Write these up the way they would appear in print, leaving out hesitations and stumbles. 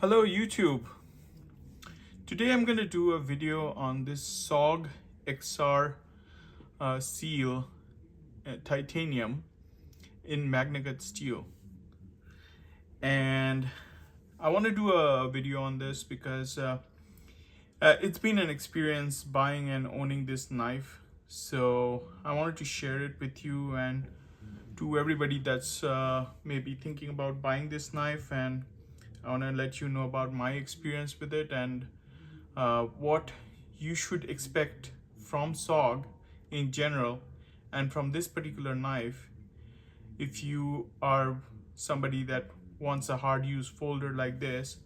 Hello YouTube. Today I'm going to do a video on this SOG XR seal titanium in Magnacut steel. And I want to do a video on this because it's been an experience buying and owning this knife. So I wanted to share it with you and to everybody that's maybe thinking about buying this knife, and I want to let you know about my experience with it and what you should expect from SOG in general and from this particular knife if you are somebody that wants a hard use folder like this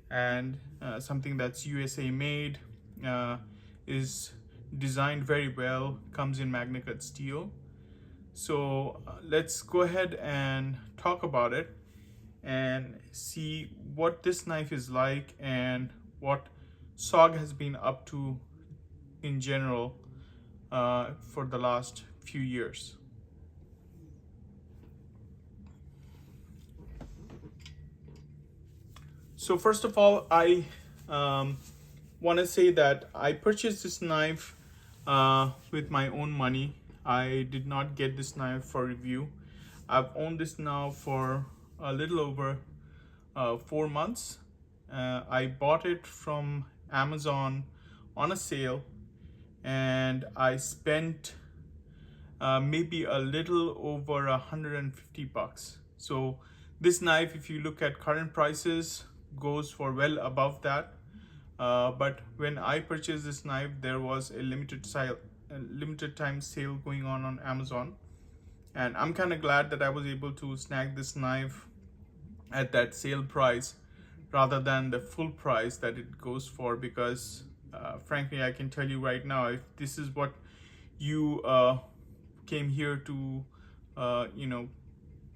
and something that's USA made, is designed very well, comes in Magnacut steel. So let's go ahead and talk about it and see what this knife is like and what SOG has been up to in general for the last few years. So first of all, I want to say that I purchased this knife with my own money. I did not get this knife for review. I've owned this now for a little over 4 months. I bought it from Amazon on a sale, and I spent maybe a little over $150. So this knife, if you look at current prices, goes for well above that. But when I purchased this knife, there was a limited time sale going on Amazon, and I'm kind of glad that I was able to snag this knife at that sale price rather than the full price that it goes for, because frankly, I can tell you right now, if this is what you came here to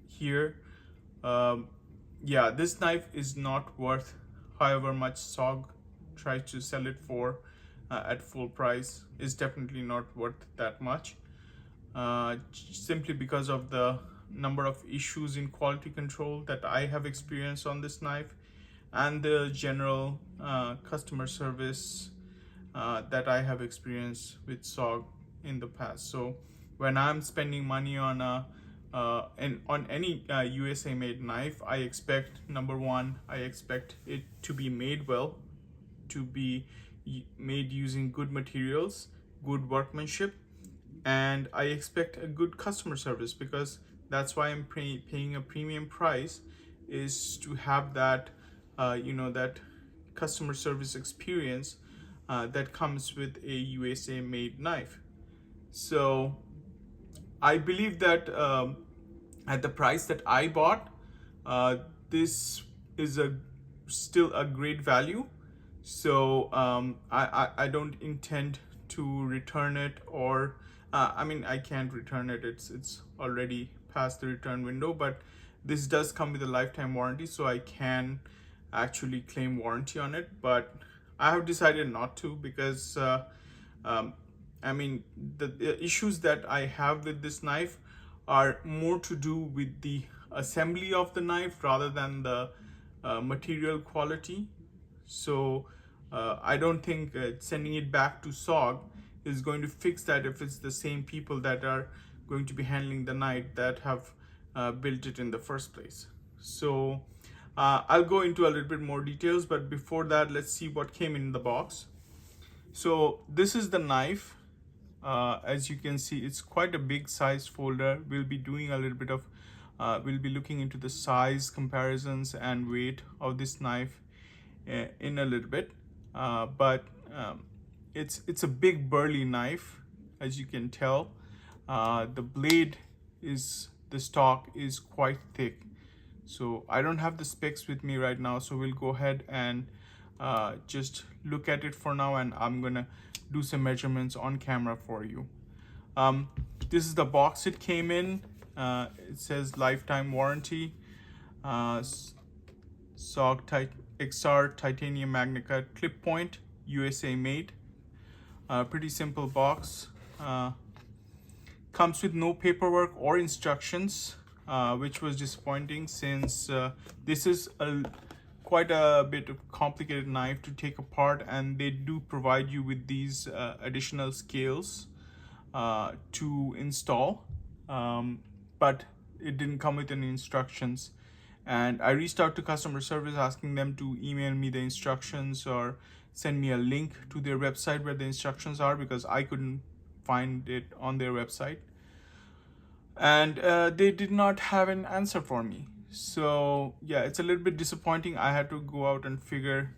hear, yeah, this knife is not worth however much SOG tries to sell it for at full price. Is definitely not worth that much, simply because of the number of issues in quality control that I have experienced on this knife and the general customer service that I have experienced with SOG in the past. So when I'm spending money on any USA made knife, I expect, number one, I expect it to be made well, to be made using good materials, good workmanship, and I expect a good customer service, because that's why I'm paying a premium price, is to have that that customer service experience that comes with a USA made knife. So I believe that at the price that I bought, this is still a great value. So I don't intend to return it, or I mean, I can't return it. It's already past the return window, but this does come with a lifetime warranty, so I can actually claim warranty on it. But I have decided not to, because I mean, the issues that I have with this knife are more to do with the assembly of the knife rather than the material quality. So I don't think sending it back to SOG is going to fix that if it's the same people that are going to be handling the knife that have built it in the first place. So I'll go into a little bit more details, but before that, let's see what came in the box. So this is the knife. As you can see, it's quite a big size folder. We'll be doing a little bit of we'll be looking into the size comparisons and weight of this knife in a little bit, but it's a big burly knife, as you can tell. The blade the stock is quite thick. So I don't have the specs with me right now, so we'll go ahead and just look at it for now, and I'm gonna do some measurements on camera for you. This is the box it came in. It says lifetime warranty, SOG XR titanium Magnacut clip point, USA made. Pretty simple box. Comes with no paperwork or instructions, which was disappointing, since this is a quite a bit of complicated knife to take apart, and they do provide you with these additional scales to install, but it didn't come with any instructions. And I reached out to customer service asking them to email me the instructions or send me a link to their website where the instructions are, because I couldn't find it on their website. And they did not have an answer for me. So yeah, it's a little bit disappointing. I had to go out and figure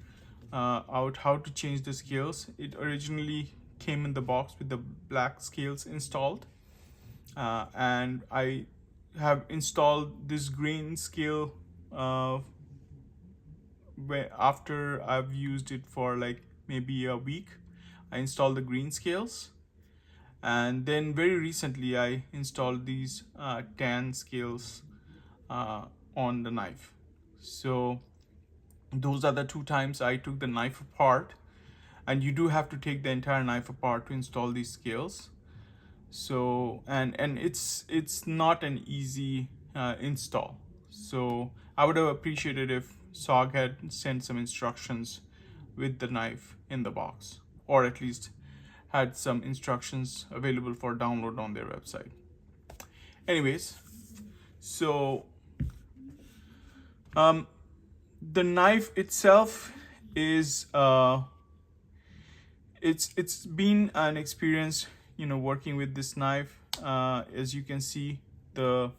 out how to change the scales. It originally came in the box with the black scales installed, and I have installed this green scale after I've used it for like maybe a week. I installed the green scales, and then very recently I installed these tan scales on the knife. So those are the 2 times I took the knife apart, and you do have to take the entire knife apart to install these scales. So and it's not an easy install. So I would have appreciated if SOG had sent some instructions with the knife in the box, or at least had some instructions available for download on their website. Anyways, so the knife itself is it's been an experience, working with this knife. As you can see, the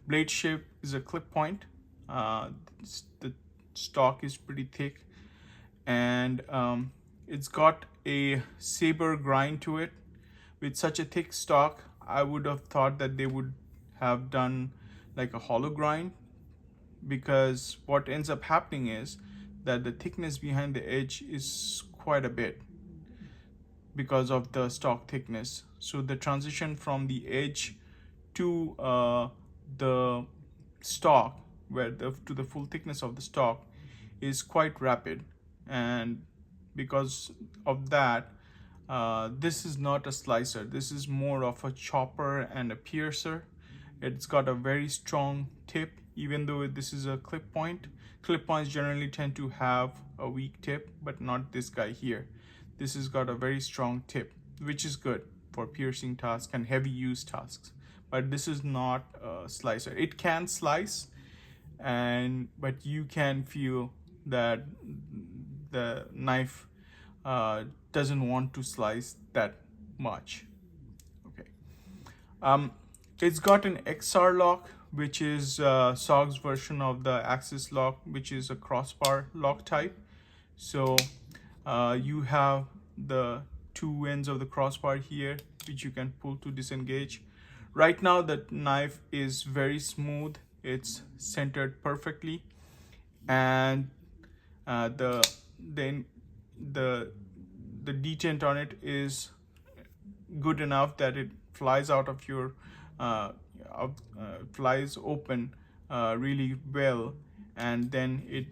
blade shape is a clip point. The stock is pretty thick, and it's got a saber grind to it. With such a thick stock, I would have thought that they would have done like a hollow grind, because what ends up happening is that the thickness behind the edge is quite a bit because of the stock thickness. So the transition from the edge to the stock, to the full thickness of the stock, is quite rapid. And because of that, this is not a slicer. This is more of a chopper and a piercer. It's got a very strong tip, even though this is a clip point. Clip points generally tend to have a weak tip, but not this guy here. This has got a very strong tip, which is good for piercing tasks and heavy use tasks. But this is not a slicer. It can slice, but you can feel that the knife doesn't want to slice that much. Okay. It's got an XR lock, which is SOG's version of the Axis lock, which is a crossbar lock type. So you have the 2 ends of the crossbar here, which you can pull to disengage. Right now the knife is very smooth. It's centered perfectly, and the detent on it is good enough that it flies out of your flies open really well, and then it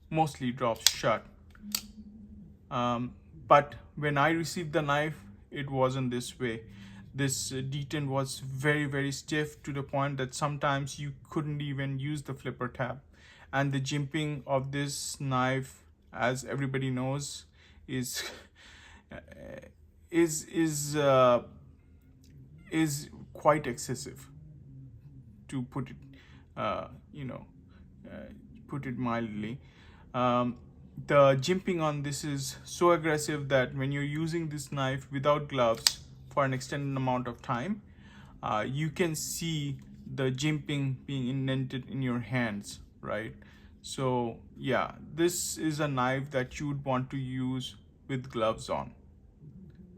mostly drops shut. But when I received the knife, it wasn't this way. This detent was very, very stiff, to the point that sometimes you couldn't even use the flipper tab. And the jimping of this knife, as everybody knows, is quite excessive, to put it put it mildly. The jimping on this is so aggressive that when you're using this knife without gloves for an extended amount of time, you can see the jimping being indented in your hands, right? So yeah, this is a knife that you would want to use with gloves on.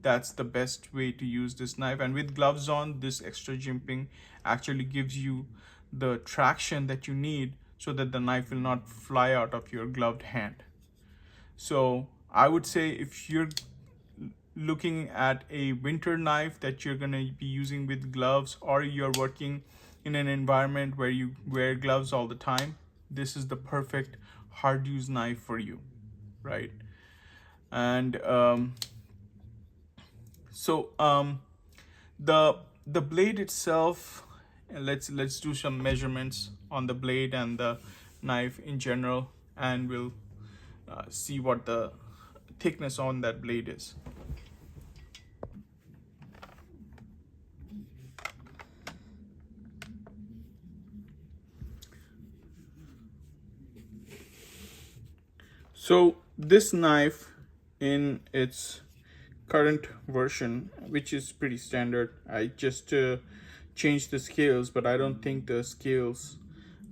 That's the best way to use this knife. And with gloves on, this extra jimping actually gives you the traction that you need so that the knife will not fly out of your gloved hand. So I would say, if you're looking at a winter knife that you're going to be using with gloves, or you're working in an environment where you wear gloves all the time, this is the perfect hard use knife for you, right? And the blade itself, let's do some measurements on the blade and the knife in general. and we'll see what the thickness on that blade is. So this knife in its current version, which is pretty standard, I just changed the scales, but I don't think the scales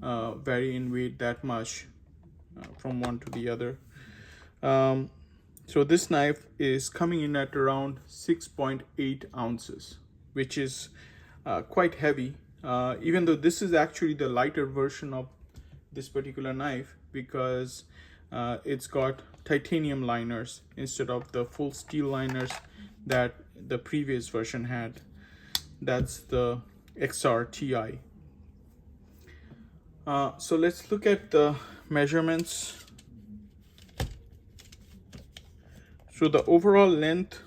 vary in weight that much from one to the other. So this knife is coming in at around 6.8 ounces, which is quite heavy, even though this is actually the lighter version of this particular knife, because it's got titanium liners instead of the full steel liners that the previous version had. That's the XR-TI. So let's look at the measurements. So the overall length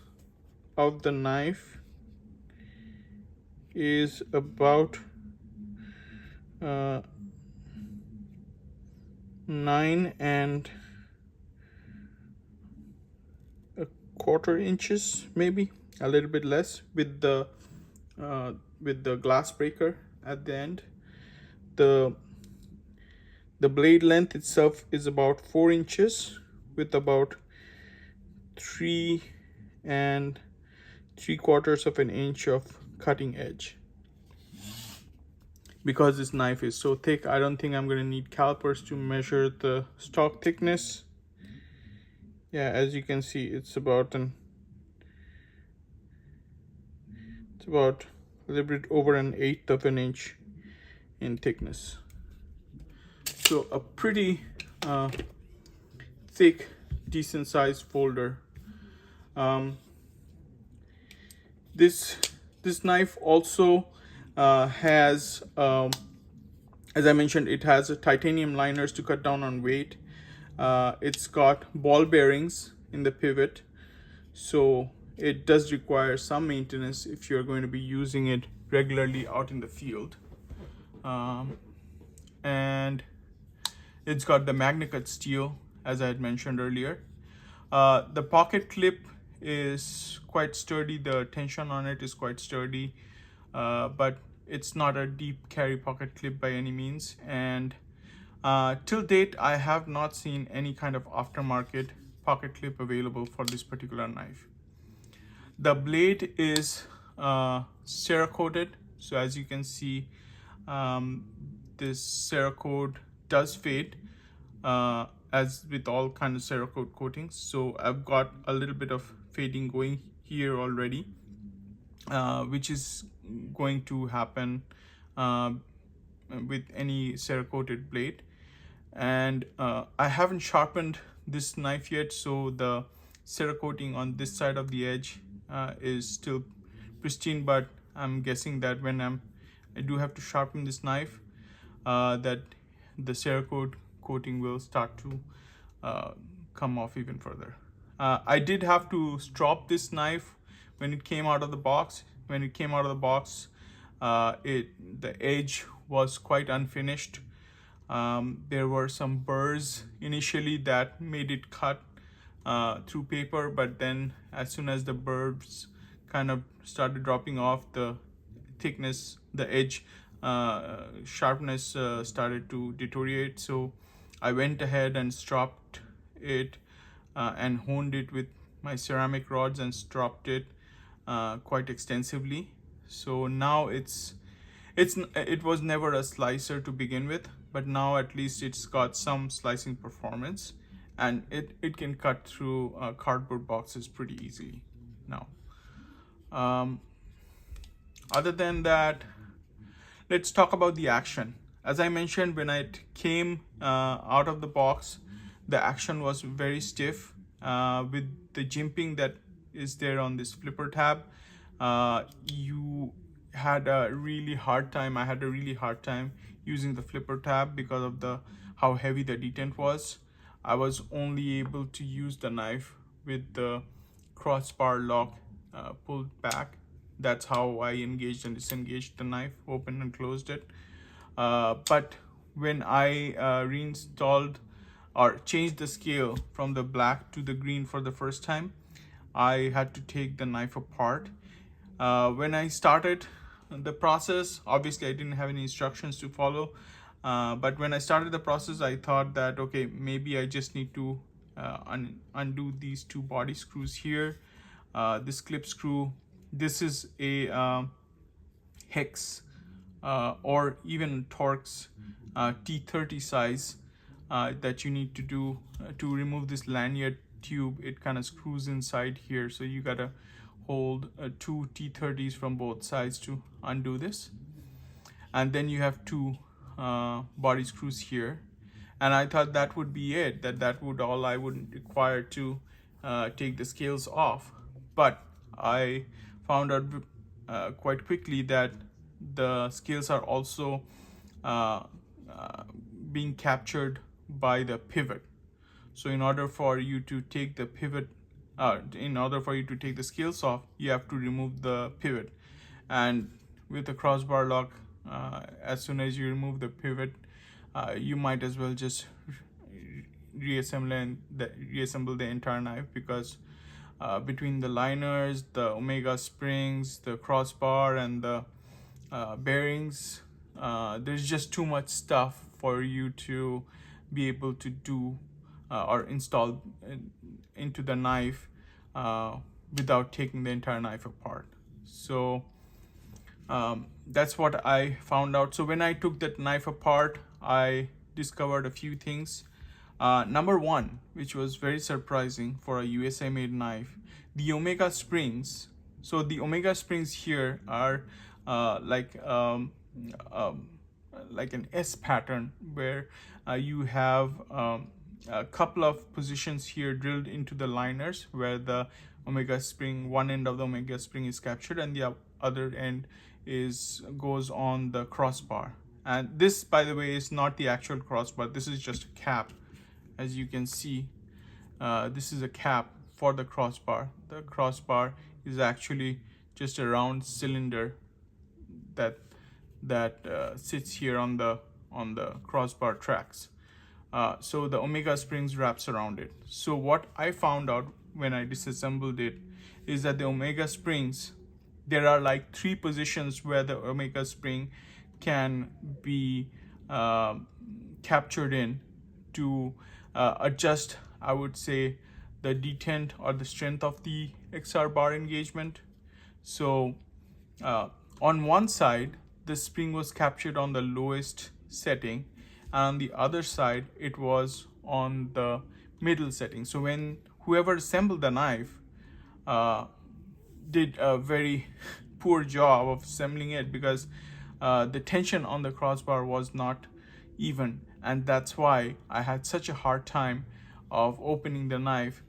of the knife is about 9.25 inches, maybe a little bit less, with the glass breaker at the end. The blade length itself is about 4 inches with about 3.75 inches of cutting edge. Because this knife is so thick, I don't think I'm going to need calipers to measure the stock thickness. Yeah, as you can see, it's about a little bit over 1/8 of an inch in thickness. So a pretty thick, decent sized folder. This knife also has, as I mentioned, it has titanium liners to cut down on weight. It's got ball bearings in the pivot, so it does require some maintenance if you're going to be using it regularly out in the field. And it's got the Magnacut steel, as I had mentioned earlier. The pocket clip is quite sturdy. The tension on it is quite sturdy, but it's not a deep carry pocket clip by any means. And till date, I have not seen any kind of aftermarket pocket clip available for this particular knife. The blade is Cerakoted, so as you can see, this Cerakote does fade, as with all kind of Cerakote coatings. So I've got a little bit of fading going here already, which is going to happen with any Cerakoted blade. And I haven't sharpened this knife yet, so the Cerakoting on this side of the edge is still pristine, but I'm guessing that when I do have to sharpen this knife, that the Cerakote coating will start to come off even further. I did have to strop this knife when it came out of the box. When it came out of the box, the edge was quite unfinished. There were some burrs initially that made it cut through paper, but then as soon as the burrs kind of started dropping off, the thickness, the edge sharpness started to deteriorate. So I went ahead and stropped it and honed it with my ceramic rods and stropped it quite extensively. So now it was never a slicer to begin with, but now at least it's got some slicing performance, and it can cut through cardboard boxes pretty easily now. Other than that, let's talk about the action. As I mentioned, when it came out of the box, the action was very stiff. With the jimping that is there on this flipper tab, you had a really hard time. I had a really hard time using the flipper tab because of how heavy the detent was. I was only able to use the knife with the crossbar lock pulled back. That's how I engaged and disengaged the knife, opened and closed it. But when I reinstalled or change the scale from the black to the green for the first time, I had to take the knife apart. When I started the process, obviously I didn't have any instructions to follow, but when I started the process, I thought that, okay, maybe I just need to undo these two body screws here, this clip screw. This is a hex or even Torx T30 size that you need to do to remove this lanyard tube. It kind of screws inside here, so you gotta hold two T30s from both sides to undo this. And then you have two body screws here, and I thought that would be it, that would all I would require to take the scales off. But I found out quite quickly that the scales are also being captured by the pivot. So in order for you to take the pivot, in order for you to take the scales off, you have to remove the pivot. And with the crossbar lock, as soon as you remove the pivot, you might as well just reassemble the entire knife, because between the liners, the Omega springs, the crossbar, and the bearings, there's just too much stuff for you to be able to do or install into the knife without taking the entire knife apart. So that's what I found out. So when I took that knife apart, I discovered a few things. Number one, which was very surprising for a USA made knife, the Omega springs. So the Omega springs here are like an S pattern, where you have a couple of positions here drilled into the liners, where the Omega spring, one end of the Omega spring is captured, and the other end goes on the crossbar. And this, by the way, is not the actual crossbar. This is just a cap. As you can see, this is a cap for the crossbar. The crossbar is actually just a round cylinder that sits here on the crossbar tracks. So the Omega springs wraps around it. So what I found out when I disassembled it is that the Omega springs, there are like three positions where the Omega spring can be captured in to adjust, I would say, the detent or the strength of the XR bar engagement. So on one side, the spring was captured on the lowest setting, and on the other side, it was on the middle setting. So when whoever assembled the knife did a very poor job of assembling it, because the tension on the crossbar was not even, and that's why I had such a hard time of opening the knife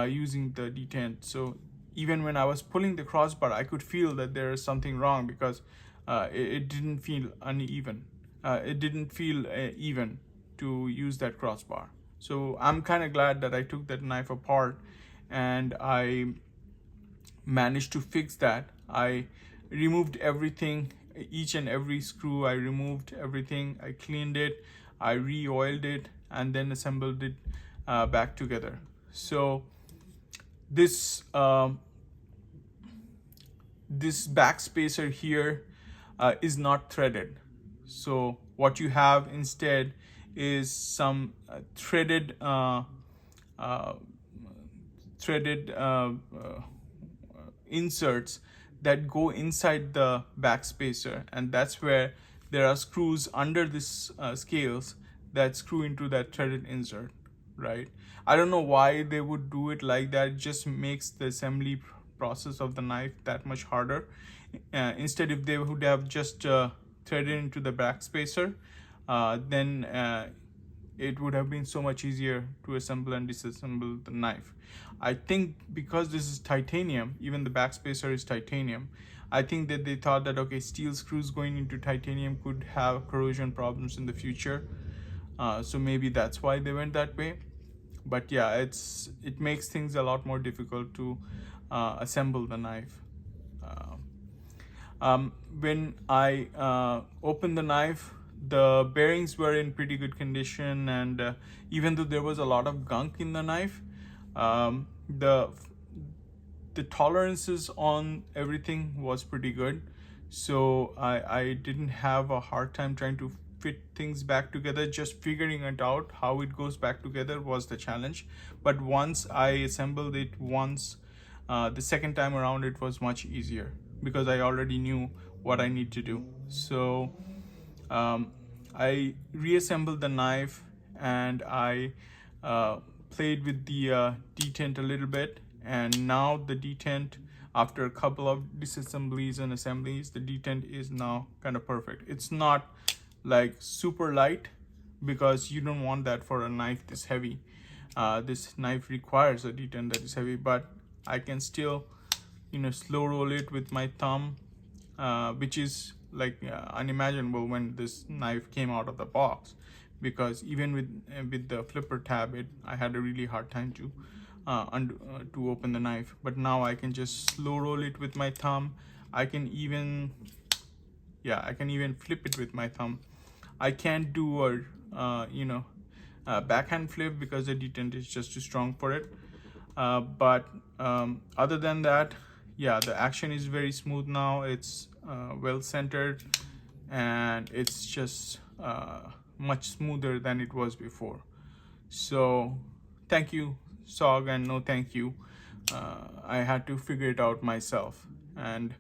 using the detent. So even when I was pulling the crossbar, I could feel that there is something wrong, because it didn't feel uneven. It didn't feel even to use that crossbar. So I'm kind of glad that I took that knife apart and I managed to fix that. I removed everything, each and every screw. I removed everything, I cleaned it, I re-oiled it, and then assembled it back together. So this this back spacer here is not threaded. So what you have instead is some threaded inserts that go inside the back spacer, and that's where there are screws under this scales that screw into that threaded insert, right? I don't know why they would do it like that. It just makes the assembly process of the knife that much harder. Instead, if they would have just threaded into the back spacer, then it would have been so much easier to assemble and disassemble the knife. I think because this is titanium, even the back spacer is titanium, I think that they thought that, okay, steel screws going into titanium could have corrosion problems in the future. So maybe that's why they went that way. But yeah, it makes things a lot more difficult to assemble the knife. When I opened the knife, the bearings were in pretty good condition, and even though there was a lot of gunk in the knife, um, the tolerances on everything was pretty good. So I didn't have a hard time trying to fit things back together. Just figuring it out how it goes back together was the challenge. But once I assembled it once, the second time around it was much easier because I already knew what I need to do. So I reassembled the knife, and I played with the detent a little bit, and now the detent, after a couple of disassemblies and assemblies, the detent is now kind of perfect. It's not like super light because you don't want that for a knife this heavy. This knife requires a detent that is heavy, but I can still, slow roll it with my thumb, which is like unimaginable when this knife came out of the box, because even with the flipper tab, I had a really hard time to open the knife. But now I can just slow roll it with my thumb. I can even flip it with my thumb. I can't do a backhand flip because the detent is just too strong for it. But other than that, yeah, the action is very smooth now. It's well centered, and it's just much smoother than it was before. So thank you, SOG, and no thank you. I had to figure it out myself, and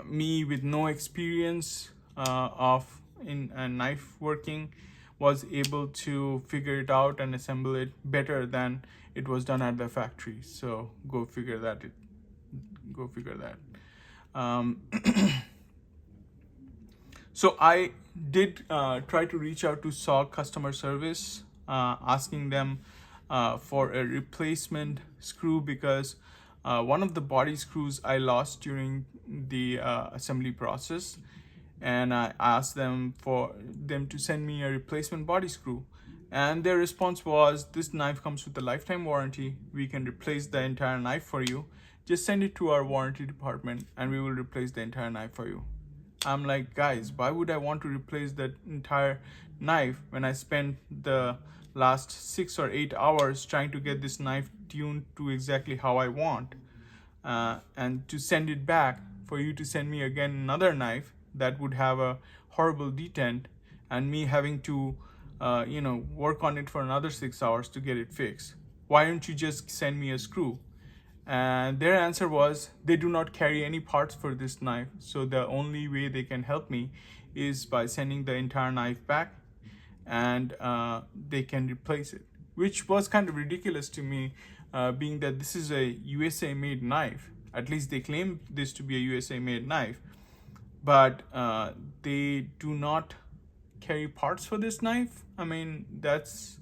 me with no experience of in knife working was able to figure it out and assemble it better than it was done at the factory. So go figure that. So I did try to reach out to SOG customer service, asking them for a replacement screw, because one of the body screws I lost during the assembly process, and I asked them for them to send me a replacement body screw, and their response was, "This knife comes with a lifetime warranty. We can replace the entire knife for you. Just send it to our warranty department and we will replace the entire knife for you." I'm like, guys, why would I want to replace that entire knife when I spent the last 6 or 8 hours trying to get this knife tuned to exactly how I want, and to send it back for you to send me again another knife that would have a horrible detent, and me having to work on it for another 6 hours to get it fixed. Why don't you just send me a screw? And their answer was, they do not carry any parts for this knife, so the only way they can help me is by sending the entire knife back, and they can replace it, which was kind of ridiculous to me, being that this is a USA made knife. At least they claim this to be a USA made knife, but they do not carry parts for this knife. I mean, that's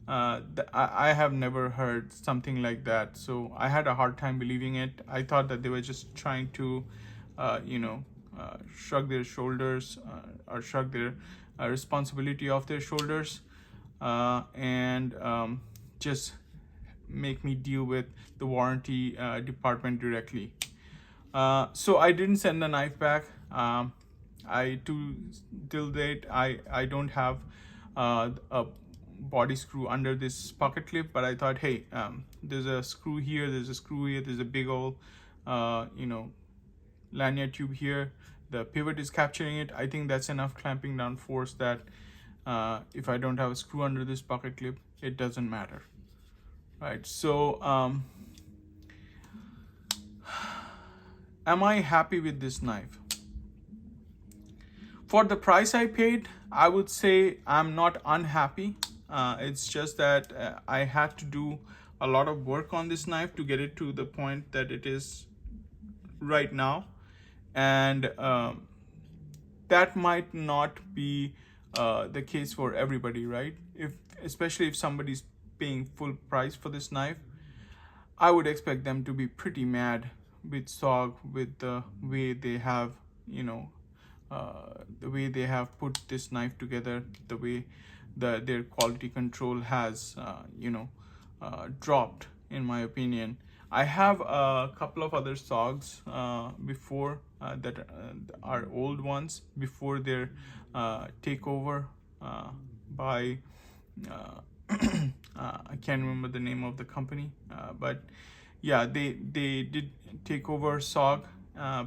I have never heard something like that, so I had a hard time believing it. I thought that they were just trying to shrug their shoulders, or shrug their responsibility off their shoulders, and just make me deal with the warranty department directly. So I didn't send the knife back. Till date, I don't have a body screw under this pocket clip, but I thought, hey, there's a screw here, there's a big old lanyard tube here. The pivot is capturing it. I think that's enough clamping down force that if I don't have a screw under this pocket clip, it doesn't matter, right? So am I happy with this knife? For the price I paid, I would say I'm not unhappy. It's just that I had to do a lot of work on this knife to get it to the point that it is right now, and that might not be the case for everybody, right? Especially if somebody's paying full price for this knife, I would expect them to be pretty mad with SOG, with the way they have put this knife together, the way their quality control has dropped, in my opinion. I have a couple of other SOGs before that are old ones before their takeover by I can't remember the name of the company, but yeah, they did take over SOG.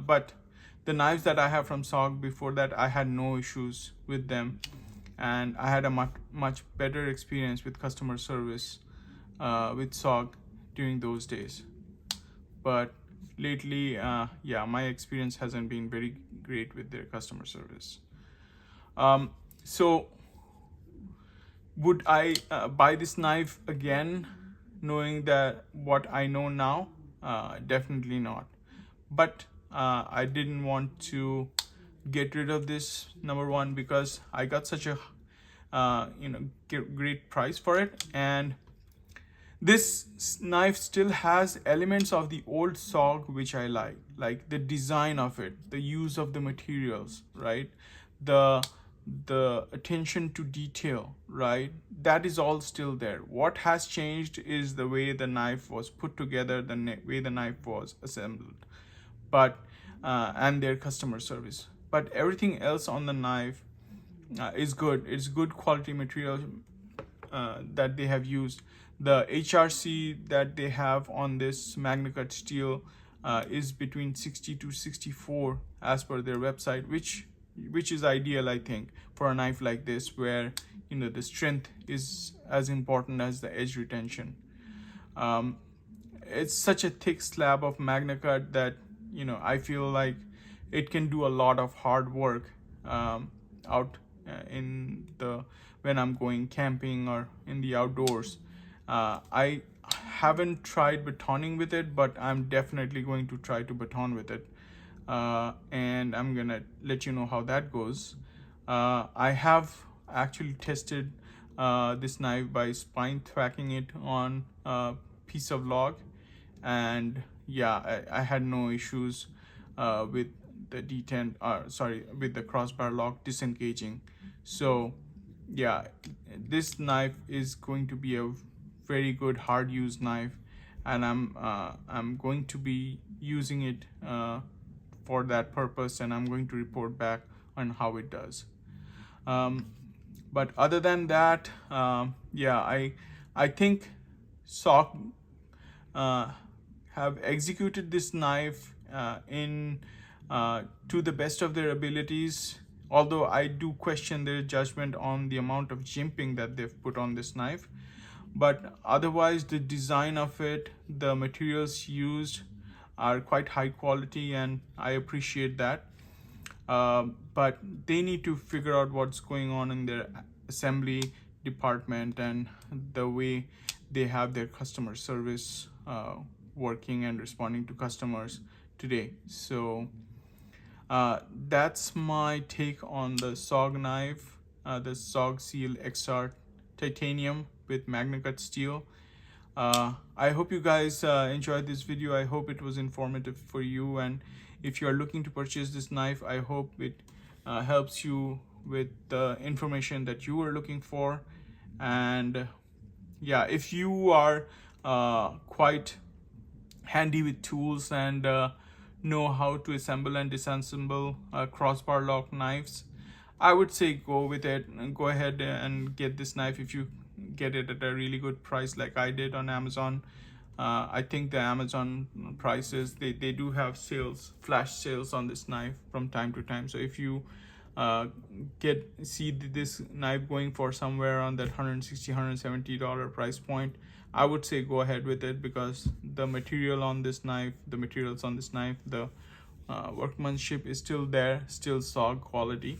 But the knives that I have from SOG before that, I had no issues with them, and I had a much better experience with customer service with SOG during those days. But lately, yeah, my experience hasn't been very great with their customer service. So would I buy this knife again, knowing that what I know now? Definitely not. But I didn't want to get rid of this, number one, because I got such a great price for it, and this knife still has elements of the old SOG which I like the design of it, the use of the materials, right? The attention to detail, right? That is all still there. What has changed is the way the knife was put together, the way the knife was assembled, but and their customer service. But everything else on the knife is good. It's good quality material that they have used. The HRC that they have on this Magnacut steel is between 60 to 64 as per their website, which is ideal, I think, for a knife like this, where the strength is as important as the edge retention. It's such a thick slab of Magnacut that I feel like it can do a lot of hard work out in the when I'm going camping or in the outdoors. I haven't tried batoning with it, but I'm definitely going to try to baton with it, and I'm gonna let you know how that goes. I have actually tested this knife by spine thwacking it on a piece of log, and yeah, I had no issues with the with the crossbar lock disengaging. So yeah, this knife is going to be a very good hard use knife, and I'm going to be using it for that purpose, and I'm going to report back on how it does. But other than that, yeah, I think SOC have executed this knife in to the best of their abilities, although I do question their judgment on the amount of jimping that they've put on this knife. But otherwise, the design of it, the materials used are quite high quality, and I appreciate that. But they need to figure out what's going on in their assembly department and the way they have their customer service working and responding to customers today. So that's my take on the SOG knife, the SOG Seal XR Titanium with Magnacut steel. I hope you guys enjoyed this video. I hope it was informative for you, and if you are looking to purchase this knife, I hope it helps you with the information that you were looking for. And yeah, if you are quite handy with tools and know how to assemble and disassemble crossbar lock knives, I would say go with it and go ahead and get this knife if you get it at a really good price like I did on Amazon. I think the Amazon prices, they do have sales, flash sales on this knife from time to time. So if you see this knife going for somewhere on that $160-$170 price point, I would say go ahead with it, because the materials on this knife, the workmanship is still there, still SOG quality,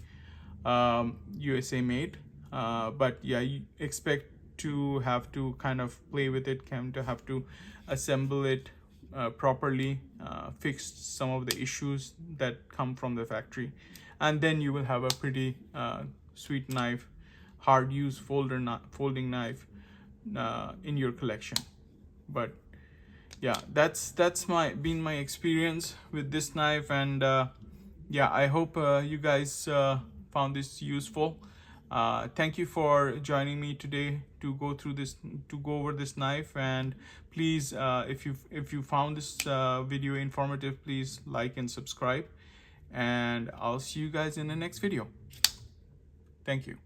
USA made. But yeah, you expect to have to kind of play with it, to have to assemble it properly, fix some of the issues that come from the factory, and then you will have a pretty sweet knife, hard use folding knife in your collection. But yeah, that's been my experience with this knife, and yeah, I hope you guys found this useful. Thank you for joining me today to go through this, to go over this knife. And please, if you found this video informative, please like and subscribe, and I'll see you guys in the next video. Thank you.